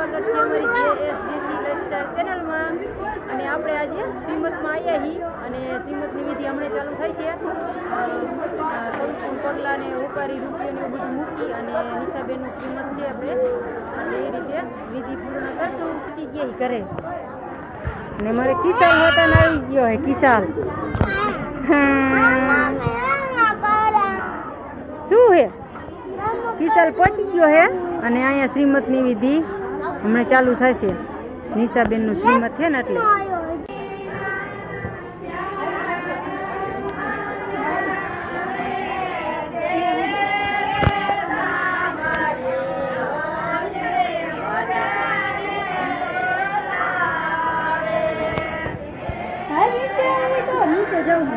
સ્વાગત છે અમારી JSDC લાઇફસ્ટાઇલ ચેનલમાં। અને આપણે આજે શ્રીમતમાં આવ્યા છીએ અને શ્રીમતની વિધિ હમણાં ચાલુ થઈ છે। પગલા ને ઉપારી રૂપિયો ને બધું મૂકી અને નિશાબેનનું શ્રીમત છે આપણે અને એ રીતે વિધિ પૂર્ણ કરશું। પતી ગયા કરે ને મારે કિસાલ હોતા આવી ગયો હે કિસાલ શું હે કિસાલ પહોંચી ગયો હે અને અહીંયા શ્રીમતની વિધિ હમણાં ચાલુ થશે। નિશાબેનનું શ્રીમત છે ને એટલે નીચે જાઉં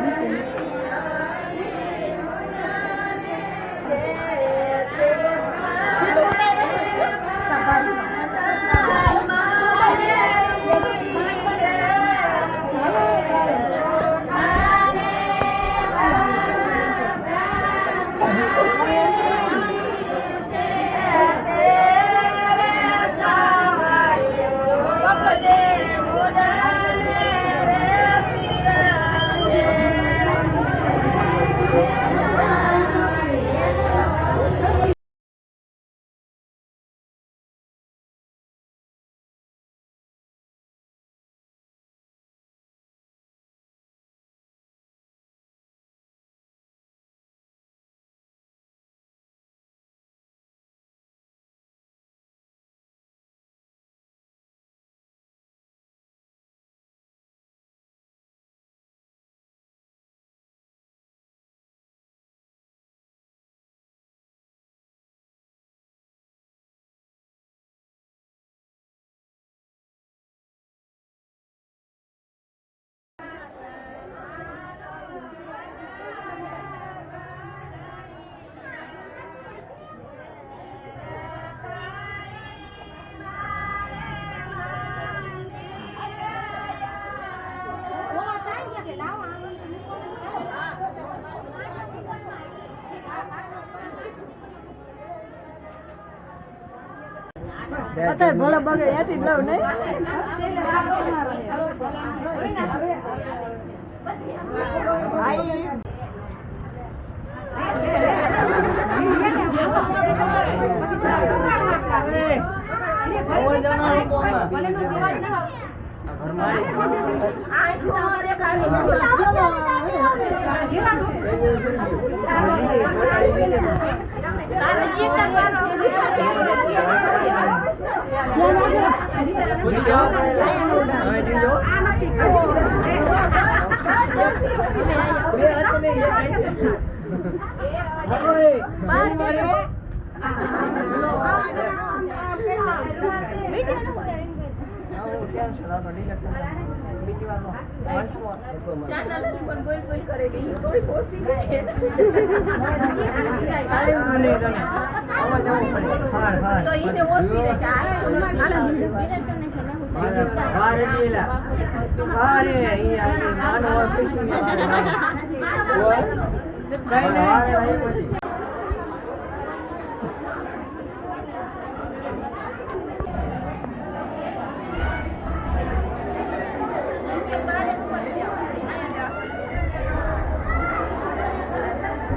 અત્યારે ભલે બગે એથી જ લઉં નહીં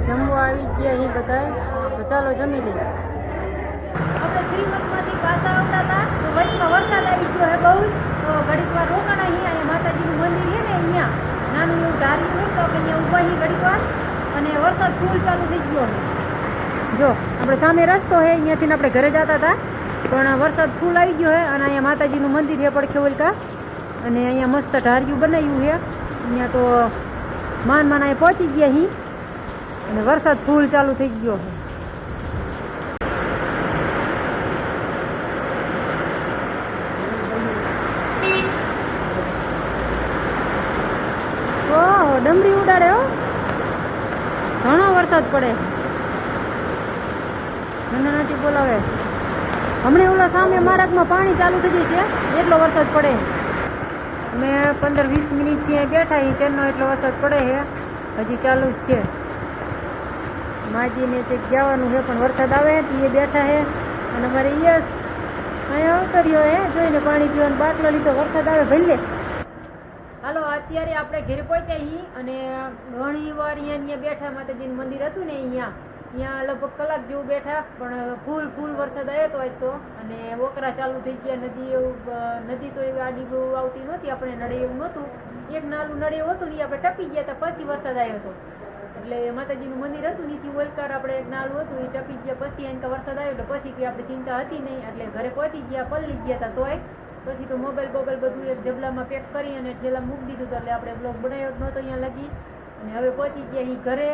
જમવા આવી ગયા અહીં બધા તો ચાલો જમી લઈએ। આપણે શ્રીમતમાંથી પાછા આવતા હતા તો વચમાં વરસાદ આવી ગયો હે બહુ તો ઘડીક વાર રોકાણા અહીંયા માતાજીનું મંદિર છે ને અહીંયા નાનું એવું ધાર્યું હોય તો આપણે અહીંયા ઊભા ઘડીક વાર અને વરસાદ ફૂલ ચાલુ થઈ ગયો છે। જો આપણે સામે રસ્તો છે અહીંયાથી આપણે ઘરે જતા હતા પણ વરસાદ ફૂલ આવી ગયો છે અને અહીંયા માતાજીનું મંદિર છે પડખે ઓલકા અને અહીંયા મસ્ત ધાર્યું બનાવ્યું છે। અહીંયા તો માન અહીંયા પહોંચી ગયા અહીં અને વરસાદ ફૂલ ચાલુ થઈ ગયો છે। ઓહો ડમરી ઉડાડે હો ઘણો વરસાદ પડે નથી બોલાવે હમણાં ઓલા સામે માર્ગમાં પાણી ચાલુ થઈ જશે એટલો વરસાદ પડે। અમે 15-20 મિનિટ ત્યાં બેઠા તેનો એટલો વરસાદ પડે છે હજી ચાલુ જ છે। માજીને ચેક જવાનું છે પણ વરસાદ આવે તો એ બેઠા છે અને અમારે યસ અહીંયા અવતર્યો હે જોઈને પાણી પીવાનો બાટલો લીધો વરસાદ આવે ભરી લે. હાલો અત્યારે આપણે ઘરે પહોંચ્યા અહીં અને ઘણી વાર અહીંયા બેઠા માતાજીનું મંદિર હતું ને અહીંયા લગભગ કલાક જેવું બેઠા પણ ફૂલ વરસાદ આવ્યો હતો આજ તો અને વોકરા ચાલુ થઈ ગયા. નદી તો એવી આડી બહુ આવતી નહોતી, આપણે નડે એવું નહોતું. એક નાલું નડે એવું હતું ને આપણે ટપી ગયા હતા પછી વરસાદ આવ્યો હતો. એટલે માતાજીનું મંદિર હતું નીચે ઓલકાર આપણે એક નાલું હતું એ ટપી ગયા પછી એને વરસાદ આવ્યો એટલે પછી કંઈ આપણે ચિંતા હતી નહીં. એટલે ઘરે પહોંચી ગયા પલળી ગયા હતા તોય પછી તો મોબાઈલ બધું એક જબલામાં પેક કરી અને ઠેલા મૂકી દીધું હતું. એટલે આપણે બ્લોગ બનાવ્યો જ નહોતો અહીંયા લગી અને હવે પહોંચી ગયા અહીં ઘરે.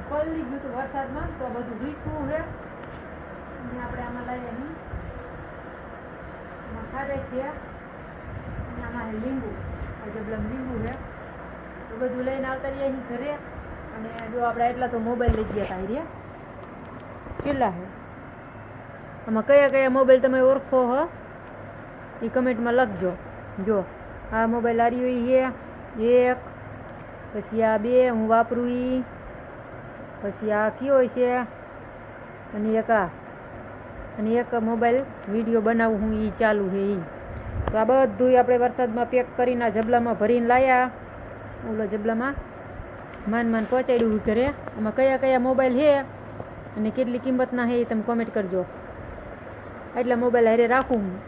પલળી ગયું હતું વરસાદમાં તો બધું વીખવું છે અને આપણે આમાં લઈએ અહીં ખારે છે અને આમાં લીંબુ આ જબલામાં લીંબુ છે તો બધું લઈને આવતા રહીએ અહીં ઘરે. અને જો આપણે એટલા તો મોબાઈલ લઈ ગયા હતા રહ્યા કેટલા છે આમાં કયા મોબાઈલ તમે ઓળખો હો એ કમેન્ટમાં લખજો. જો આ મોબાઈલ આ રહ્યો છે એક, પછી આ બે હું વાપરું એ, પછી આ કયો છે અને એક આ અને એક મોબાઈલ વિડીયો બનાવું હું એ ચાલુ છે એ. તો આ બધું આપણે વરસાદમાં પેક કરીને આ જબલામાં ભરીને લાવ્યા. ઓલો જબલામાં માન પહોંચાડ્યું ઘરે. આમાં કયા મોબાઈલ છે અને કેટલી કિંમતના છે એ તમે કોમેન્ટ કરજો. એટલા મોબાઈલ હારે રાખું હું.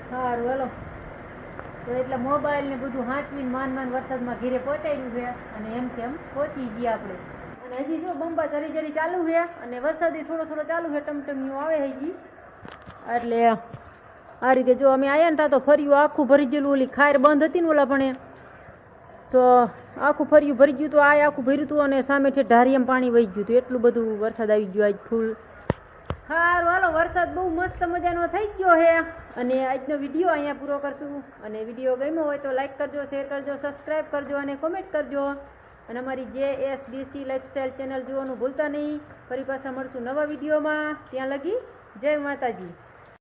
સારું હાલો તો એટલે મોબાઈલ ને બધું હાંચવીને માન વરસાદમાં ઘરે પહોંચાડ્યું છે અને એમ પહોંચી ગયા આપણે. અને હજી જો બંબા જરી ચાલુ છે અને વરસાદ થોડો ચાલુ છે, ટમટમિયું આવે હજી. એટલે આ રીતે જો અમે આવ્યા ને તો ફર્યું આખું ભરી ગયેલું. ઓલી ખાર બંધ હતી ને ઓલા પણ તો આખું ફર્યું ભરી ગયું. તો આ આખું ભર્યું હતું અને સામેથી ઢારિયામાં પાણી વહી ગયું હતું. એટલું બધું વરસાદ આવી ગયો આજ ફૂલ. સારું હાલો વરસાદ બહુ મસ્ત મજાનો થઈ ગયો છે અને આજનો વિડીયો અહીંયા પૂરો કરશું. અને વિડીયો ગમ્યો હોય તો લાઈક કરજો, શેર કરજો, સબસ્ક્રાઈબ કરજો અને કોમેન્ટ કરજો. અને અમારી JSDC લાઈફસ્ટાઈલ ચેનલ જોવાનું ભૂલતા નહીં. ફરી પાછા મળશું નવા વિડીયોમાં. ત્યાં લગી જય માતાજી.